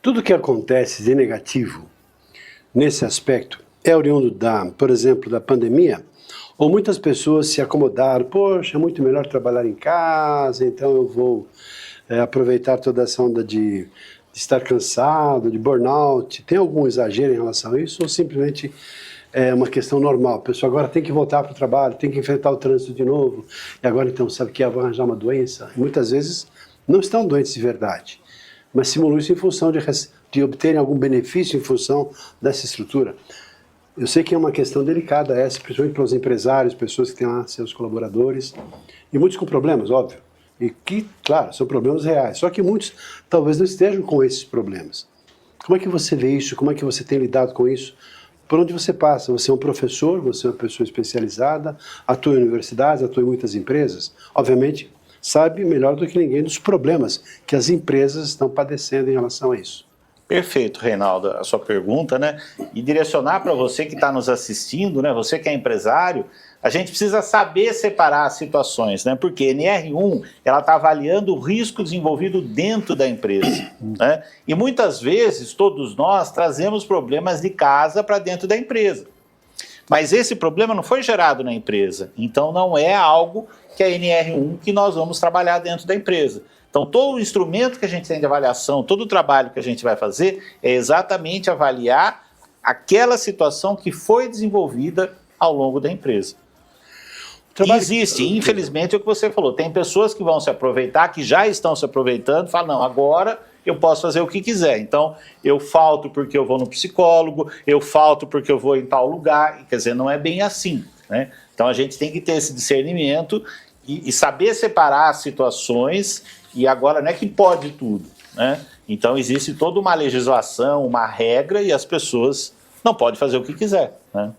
Tudo que acontece de negativo nesse aspecto é oriundo por exemplo, da pandemia, ou muitas pessoas se acomodaram, poxa, é muito melhor trabalhar em casa, então eu vou aproveitar toda essa onda de estar cansado, de burnout. Tem algum exagero em relação a isso, ou simplesmente é uma questão normal? A pessoa agora tem que voltar para o trabalho, tem que enfrentar o trânsito de novo, e agora então sabe que vão arranjar uma doença? E muitas vezes não estão doentes de verdade, mas simulam isso em função de obterem algum benefício em função dessa estrutura. Eu sei que é uma questão delicada essa, principalmente para os empresários, pessoas que têm lá seus colaboradores, e muitos com problemas, óbvio, e que, claro, são problemas reais, só que muitos talvez não estejam com esses problemas. Como é que você vê isso? Como é que você tem lidado com isso? Por onde você passa? Você é um professor, você é uma pessoa especializada, atua em universidades, atua em muitas empresas, obviamente sabe melhor do que ninguém dos problemas que as empresas estão padecendo em relação a isso. Perfeito, Reinaldo, a sua pergunta, né? E direcionar para você que está nos assistindo, né? Você que é empresário, a gente precisa saber separar as situações, né? Porque a NR1, ela está avaliando o risco desenvolvido dentro da empresa, né? E muitas vezes, todos nós trazemos problemas de casa para dentro da empresa. Mas esse problema não foi gerado na empresa, então não é algo que a NR1 que nós vamos trabalhar dentro da empresa. Então, todo o instrumento que a gente tem de avaliação, todo o trabalho que a gente vai fazer é exatamente avaliar aquela situação que foi desenvolvida ao longo da empresa. Existe, infelizmente, é o que você falou, tem pessoas que vão se aproveitar, que já estão se aproveitando, falam, não, agora eu posso fazer o que quiser. Então, eu falto porque eu vou no psicólogo, eu falto porque eu vou em tal lugar, quer dizer, não é bem assim, né? Então, a gente tem que ter esse discernimento e saber separar as situações. E agora não é que pode tudo, né? Então existe toda uma legislação, uma regra, e as pessoas não podem fazer o que quiser, né?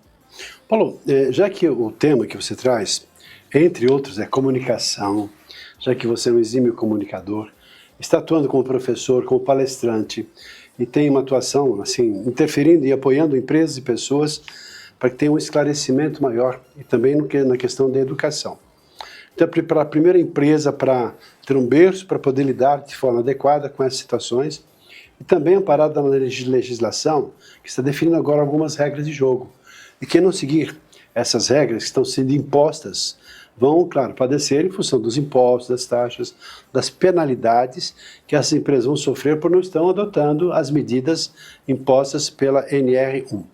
Paulo, já que o tema que você traz, entre outros, é comunicação, já que você é um exímio comunicador, está atuando como professor, como palestrante, e tem uma atuação, assim, interferindo e apoiando empresas e pessoas para que tenham um esclarecimento maior, e também na questão da educação. Então, para a primeira empresa, para ter um berço, para poder lidar de forma adequada com essas situações, e também amparado da legislação, que está definindo agora algumas regras de jogo. E quem não seguir essas regras que estão sendo impostas, vão, claro, padecer em função dos impostos, das taxas, das penalidades que essas empresas vão sofrer por não estar adotando as medidas impostas pela NR1.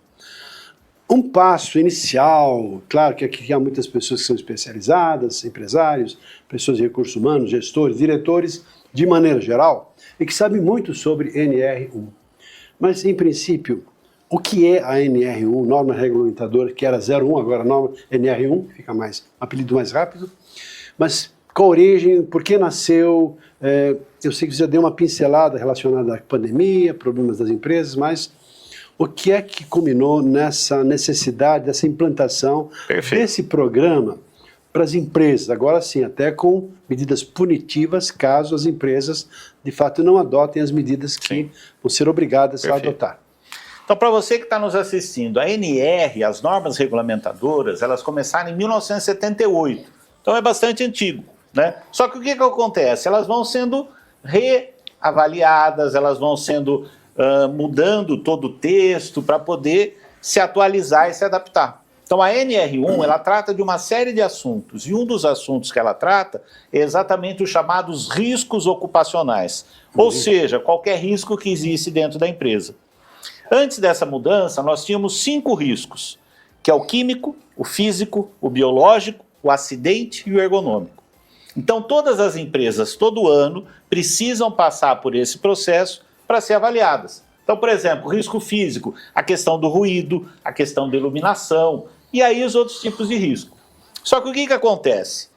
Um passo inicial, claro que aqui há muitas pessoas que são especializadas, empresários, pessoas de recursos humanos, gestores, diretores, de maneira geral, e que sabem muito sobre NR1. Mas, em princípio, o que é a NR1, norma regulamentadora, que era 01, agora norma NR1, fica um apelido mais rápido, mas qual a origem, por que nasceu? Eu sei que você já deu uma pincelada relacionada à pandemia, problemas das empresas, mas o que é que culminou nessa necessidade, dessa implantação desse programa para as empresas? Agora sim, até com medidas punitivas, caso as empresas, de fato, não adotem as medidas que vão ser obrigadas a adotar. Então, para você que está nos assistindo, a NR, as normas regulamentadoras, elas começaram em 1978. Então, é bastante antigo, né? Só que o que acontece? Elas vão sendo reavaliadas, elas vão sendo mudando todo o texto para poder se atualizar e se adaptar. Então a NR1, ela trata de uma série de assuntos, e um dos assuntos que ela trata é exatamente os chamados riscos ocupacionais, ou seja, qualquer risco que existe dentro da empresa. Antes dessa mudança, nós tínhamos 5 riscos, que é o químico, o físico, o biológico, o acidente e o ergonômico. Então todas as empresas, todo ano, precisam passar por esse processo para ser avaliadas. Então, por exemplo, risco físico, a questão do ruído, a questão da iluminação, e aí os outros tipos de risco. Só que o que acontece?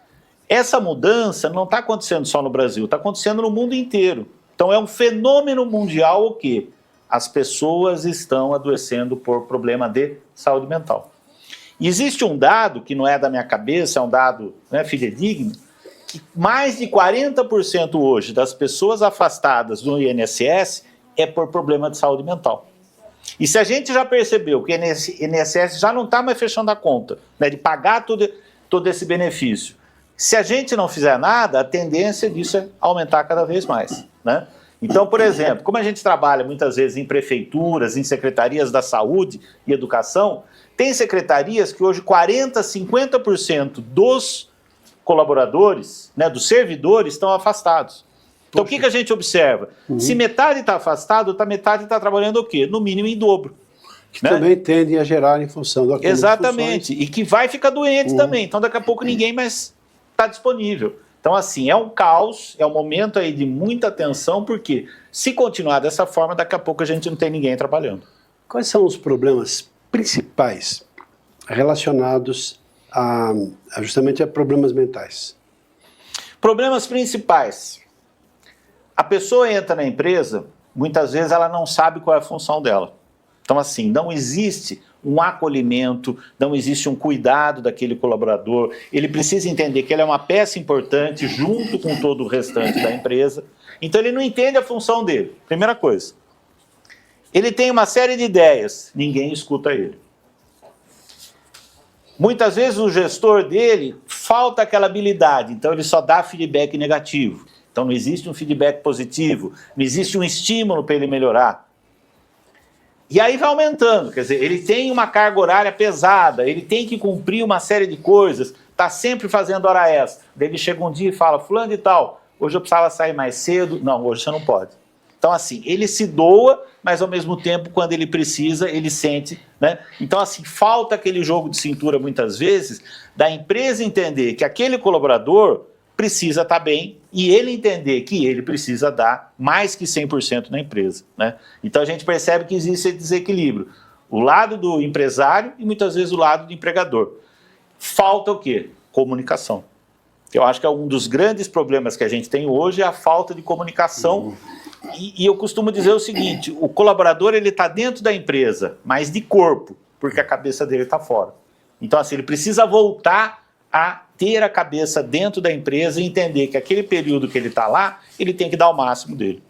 Essa mudança não está acontecendo só no Brasil, está acontecendo no mundo inteiro. Então é um fenômeno mundial o quê? As pessoas estão adoecendo por problema de saúde mental. E existe um dado, que não é da minha cabeça, é um dado, né, fidedigno, que mais de 40% hoje das pessoas afastadas do INSS é por problema de saúde mental. E se a gente já percebeu que o INSS já não está mais fechando a conta, né, de pagar todo esse benefício, se a gente não fizer nada, a tendência disso é aumentar cada vez mais, né? Então, por exemplo, como a gente trabalha muitas vezes em prefeituras, em secretarias da saúde e educação, tem secretarias que hoje 40%, 50% dos colaboradores, né, dos servidores, estão afastados. Então, o que a gente observa? Se metade está afastado, metade está trabalhando o quê? No mínimo em dobro. Que também tendem a gerar em função do acúmulo de Exatamente, funções. e que vai ficar doente também. Então, daqui a pouco ninguém mais está disponível. Então, assim, é um caos, é um momento aí de muita tensão, porque se continuar dessa forma, daqui a pouco a gente não tem ninguém trabalhando. Quais são os problemas principais relacionados justamente a problemas mentais? Problemas principais. A pessoa entra na empresa, muitas vezes ela não sabe qual é a função dela. Então, assim, não existe um acolhimento, não existe um cuidado daquele colaborador. Ele precisa entender que ele é uma peça importante junto com todo o restante da empresa. Então, ele não entende a função dele. Primeira coisa. Ele tem uma série de ideias, ninguém escuta ele. Muitas vezes o gestor dele falta aquela habilidade, então ele só dá feedback negativo. Então não existe um feedback positivo, não existe um estímulo para ele melhorar. E aí vai aumentando, quer dizer, ele tem uma carga horária pesada, ele tem que cumprir uma série de coisas, está sempre fazendo hora extra. Daí ele chega um dia e fala, fulano e tal, hoje eu precisava sair mais cedo. Não, hoje você não pode. Então, assim, ele se doa, mas ao mesmo tempo, quando ele precisa, ele sente, né? Então, assim, falta aquele jogo de cintura, muitas vezes, da empresa entender que aquele colaborador precisa estar bem e ele entender que ele precisa dar mais que 100% na empresa, né? Então, a gente percebe que existe esse desequilíbrio. O lado do empresário e, muitas vezes, o lado do empregador. Falta o quê? Comunicação. Eu acho que é um dos grandes problemas que a gente tem hoje é a falta de comunicação. E eu costumo dizer o seguinte, o colaborador ele está dentro da empresa, mas de corpo, porque a cabeça dele está fora. Então, assim, ele precisa voltar a ter a cabeça dentro da empresa e entender que aquele período que ele está lá, ele tem que dar o máximo dele.